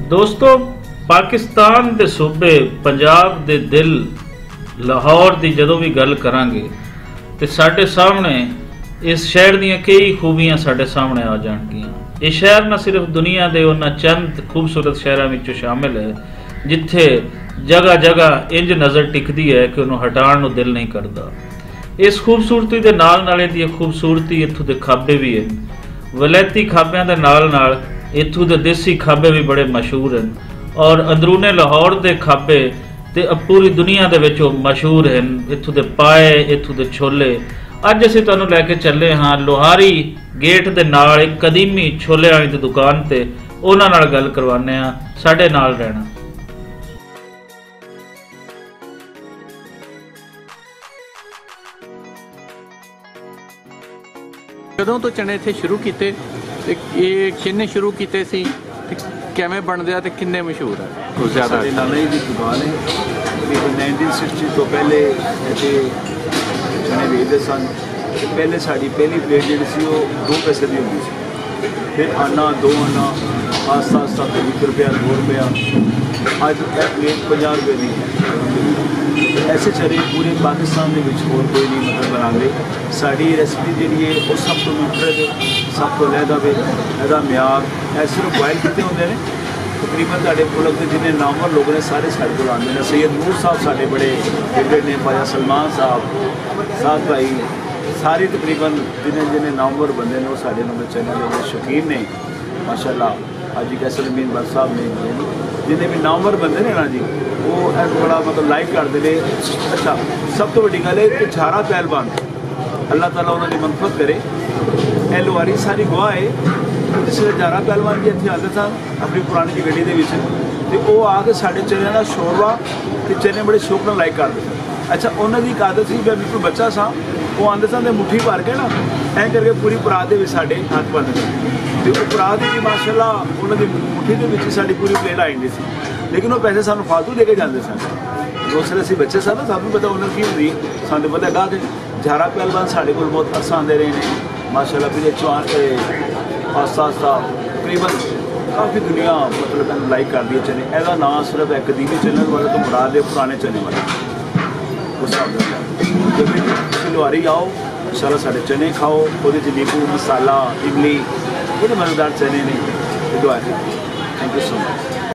दोस्तों पाकिस्तान के सूबे पंजाब के दिल लाहौर की जदों भी गल करांगे तो साढ़े सामने इस शहर दी कई खूबियां साढ़े सामने आ जाएंगियां। ये शहर न सिर्फ दुनिया के उन्होंने चंद खूबसूरत शहरों में शामिल है जिथे जगह जगह इंज नज़र टिकती है कि उन्होंने हटाने को दिल नहीं करता। इस खूबसूरती के नाल नाल दी खूबसूरती इत्थों के खाबे भी हैं। वलैती खाबियां दे नाल नाल इत्थों के देसी खाबे भी बड़े मशहूर हैं और अंदरूने लाहौर के खाबे तो पूरी दुनिया के मशहूर हैं। इत्थों के पाए, इत्थों के छोले। अज असीं तुहानूं लैके चले हाँ लोहारी गेट के नाल एक कदीमी छोले वाली की दुकान ते उन्हां नाल गल करवाने आ। साडे नाल रहना। कदों तो चने इत्थे शुरू किए, ये किन्ने शुरू किए सी, किवें बनदे आ ते किन्ने मशहूर है? कुछ ज़्यादा नाना जी की दुकान है। 1960 तो पहले इत्थे चने बेचते सन। पहले साड़ी पहली प्लेट जी सी 2 पैसे की होंगी सी, फिर आना 2 आना आस्ता आस्ता 1 रुपया 2 रुपया अज प्लेट 50 रुपये की है। ऐसे चने पूरे पाकिस्तान के होर कोई नहीं मतलब बनाते। साड़ी रेसिपी जी है वो सब तो न्यूट्रल है, सब तो लहदा वे यदा म्यार ऐ सिर्फ बॉयल किए होंगे ने। तकरीबन साढ़े मुल्क के जिन्हें नामवर लोग ने सारे साढ़े को आते हैं। सैयद नूर साहब साढ़े बड़े फेवरेट ने, ख्वाजा सलमान साहब, साथ भाई सारे तकरीबन जिन्हें जिन्हें नामवर बंदे ने वो साढ़े मतलब चैनल के शौकीन ने माशाल्लाह। हाजी कैसल अमीन बट साहब ने जिन्हें भी नामवर बंदे ने ना जी वो बड़ा मतलब लाइक करते हैं। अच्छा सब तो वड्डी गल है कि झारा पहलवान अल्लाह ताला उन्होंने मनफत करे। ए लोहारी सारी गवाह है जिसले झारा पहलवान जी इतने आते सन अपनी पुरानी जी गड्डी के वो आके साढ़े चने का शोरवा तो चने बड़े शौक न लाइक करते सन। अच्छा उन्होंने एक आदत सी मैं बिल्कुल बच्चा सा वो आते सन मुट्ठी भर के ना ऐ करके पूरी परात के साढ़े हाथ पाते सन तो परात की माशाल्लाह उन्होंने मुट्ठी के साड़ी पूरी प्लेट आ जाती सी। लेकिन वो पैसे सानू फालतू दे के जाते सन। दूसरे असी बच्चे सन सानू पता उन्होंने की होंगी सानू पता गा कि झारा पहलवान साढ़े को बहुत अरसा आते रहे हैं माशाल्लाह। फिर चौहान आस्ता आस्ता तकरीबन काफ़ी दुनिया मतलब लाइक कर दी चने। एदा नाम सिर्फ एक कदीमी चने वाले तो मुराद है पुराने चने वाले उस हिसाब से। जब भी लोहारी आओ इंशाल्लाह साढ़े चने खाओ, वो नींबू मसाला इमली बड़े मज़ेदार चने ने। दुआ है। Thank you so much.